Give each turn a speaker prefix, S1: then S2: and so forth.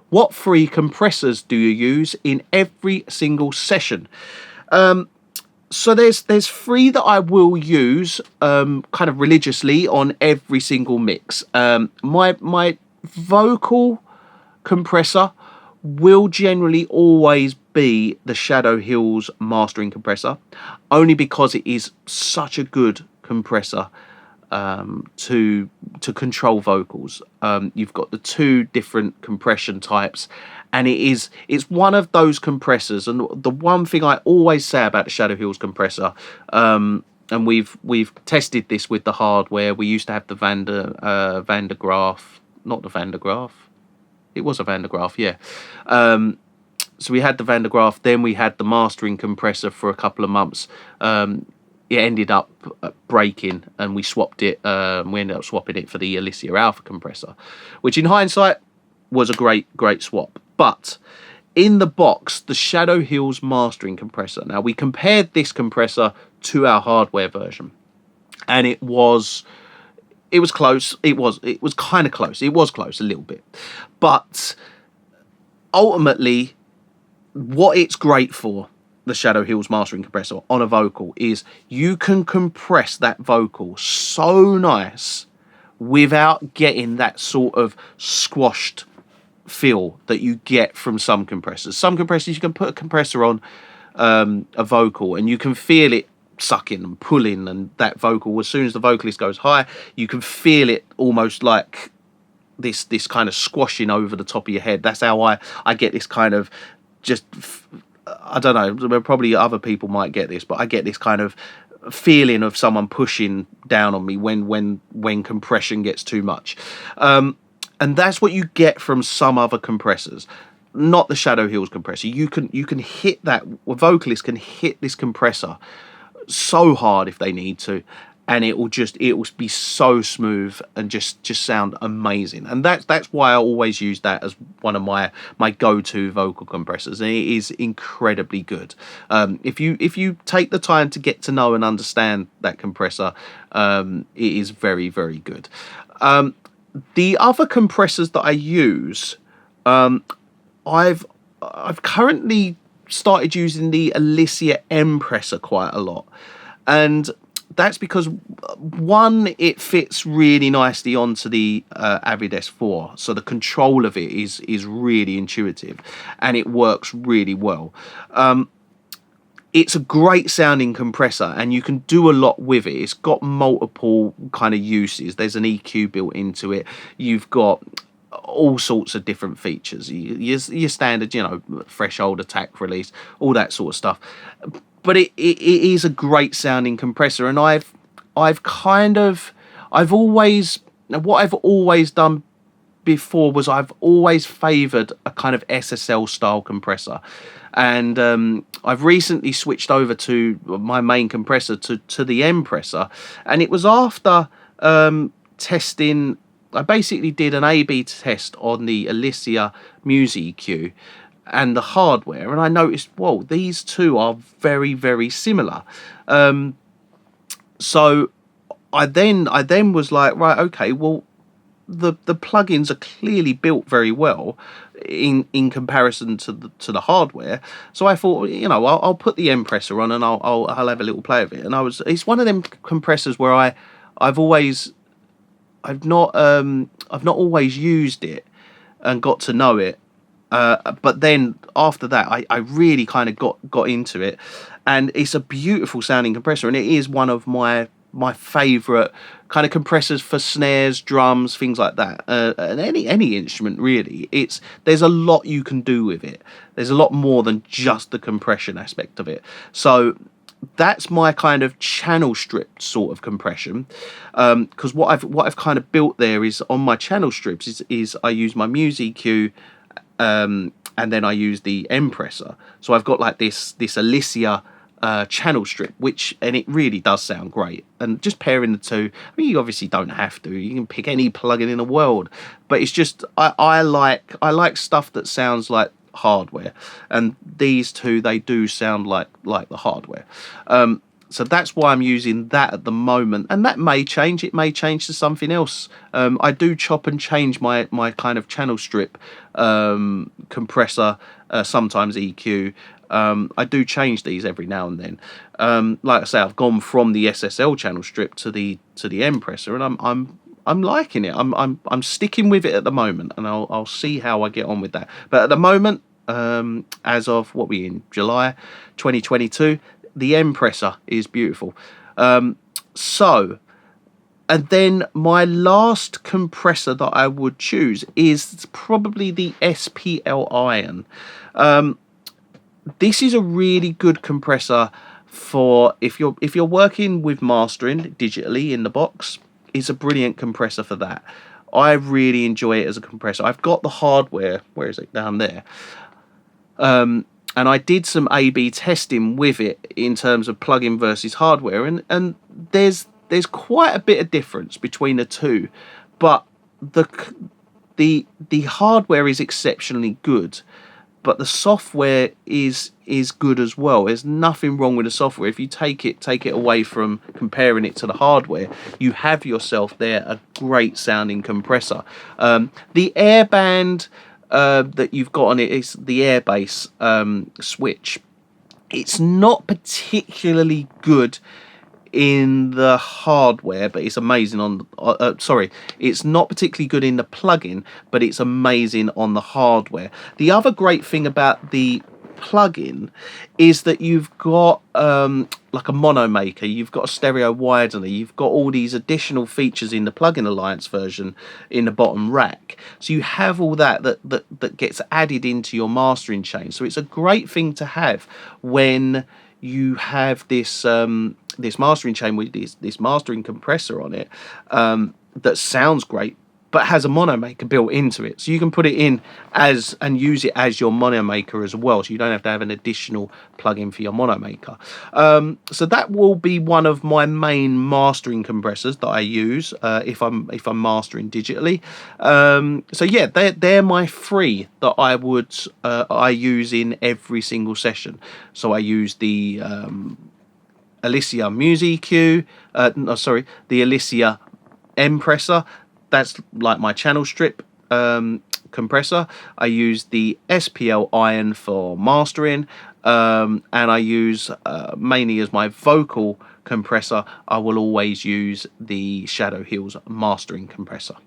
S1: What three compressors do you use in every single session? So there's three that I will use kind of religiously on every single mix. My vocal compressor will generally always be the Shadow Hills mastering compressor, only because it is such a good compressor to control vocals. You've got the two different compression types, and it's one of those compressors. And the one thing I always say about the Shadow Hills compressor, and we've tested this with the hardware. We used to have the Vandergraaf, not the Vandergraaf. It was a Vandergraaf, yeah. So we had the Vandergraaf, then we had the mastering compressor for a couple of months. It ended up breaking, and we swapped it. We ended up swapping it for the Alicia Alpha compressor, which in hindsight was a great swap. But in the box, the Shadow Hills mastering compressor. Now, we compared this compressor to our hardware version, and it was close. It was kind of close. It was close a little bit, but ultimately, what it's great for, the Shadow Hills mastering compressor on a vocal, is you can compress that vocal so nice without getting that sort of squashed feel that you get from some compressors. Some compressors, you can put a compressor on a vocal and you can feel it sucking and pulling, and that vocal, as soon as the vocalist goes high, you can feel it almost like this kind of squashing over the top of your head. That's how I get this kind of just, I don't know, probably other people might get this, but I get this kind of feeling of someone pushing down on me when compression gets too much. And that's what you get from some other compressors, not the Shadow Hills compressor. You can hit that, vocalists can hit this compressor so hard if they need to, and it will be so smooth and just sound amazing. And that's why I always use that as one of my go-to vocal compressors, and it is incredibly good. If you take the time to get to know and understand that compressor, it is very, very good. The other compressors that I use, I've currently started using the Alicia Empressor quite a lot, and that's because, one, it fits really nicely onto the Avid S4, so the control of it is really intuitive and it works really well. It's a great sounding compressor and you can do a lot with it. It's got multiple kind of uses. There's an EQ built into it. You've got all sorts of different features. Your standard, threshold, attack, release, all that sort of stuff. But it is a great sounding compressor, and I've always done before was I've always favoured a kind of SSL style compressor, and I've recently switched over to my main compressor to the Empressor, and it was after testing. I basically did an A/B test on the Alicia Muse EQ and the hardware, and I noticed, whoa, these two are very, very similar. So I then was like, right, okay, well, the plugins are clearly built very well in comparison to the hardware. So I thought, I'll put the Empressor on and I'll have a little play with it. And it's one of them compressors where I've not always used it and got to know it. But then after that, I really kind of got into it, and it's a beautiful sounding compressor, and it is one of my favourite kind of compressors for snares, drums, things like that, and any instrument really. There's a lot you can do with it. There's a lot more than just the compression aspect of it. So that's my kind of channel strip sort of compression, because what I've kind of built there is on my channel strips is I use my Muse EQ. And then I use the Empressor. So I've got like this Alicia channel strip, and it really does sound great. And just pairing the two, I mean, you obviously don't have to. You can pick any plugin in the world, but it's just I like stuff that sounds like hardware, and these two, they do sound like the hardware. So that's why I'm using that at the moment, and that may change. It may change to something else. I do chop and change my kind of channel strip compressor, sometimes EQ. I do change these every now and then. Like I say, I've gone from the SSL channel strip to the compressor, and I'm liking it. I'm sticking with it at the moment, and I'll see how I get on with that. But at the moment, as of what we in July 2022, the compressor is beautiful. So, and then my last compressor that I would choose is probably the SPL Iron. This is a really good compressor for if you're working with mastering digitally in the box. It's a brilliant compressor for that. I really enjoy it as a compressor. I've got the hardware. Where is it? Down there. And I did some A/B testing with it in terms of plug-in versus hardware, and there's quite a bit of difference between the two, but the hardware is exceptionally good, but the software is good as well. There's nothing wrong with the software. If you take it away from comparing it to the hardware, you have yourself there a great sounding compressor. The airband that you've got on it is the airbase switch. It's not particularly good in the hardware, but it's amazing on it's not particularly good in the plugin, but it's amazing on the hardware. The other great thing about the plugin is that you've got like a mono maker, you've got a stereo widener, you've got all these additional features in the plugin alliance version in the bottom rack, so you have all that gets added into your mastering chain. So it's a great thing to have when you have this this mastering chain with this mastering compressor on it, that sounds great but has a mono maker built into it, so you can put it in as and use it as your mono maker as well, so you don't have to have an additional plug-in for your mono maker. So that will be one of my main mastering compressors that I use if I'm mastering digitally. So yeah, they're my three that I use in every single session. So I use the Alicia Music EQ, the Alicia compressor. That's like my channel strip compressor. I use the SPL Iron for mastering, and I use mainly as my vocal compressor, I will always use the Shadow Hills mastering compressor.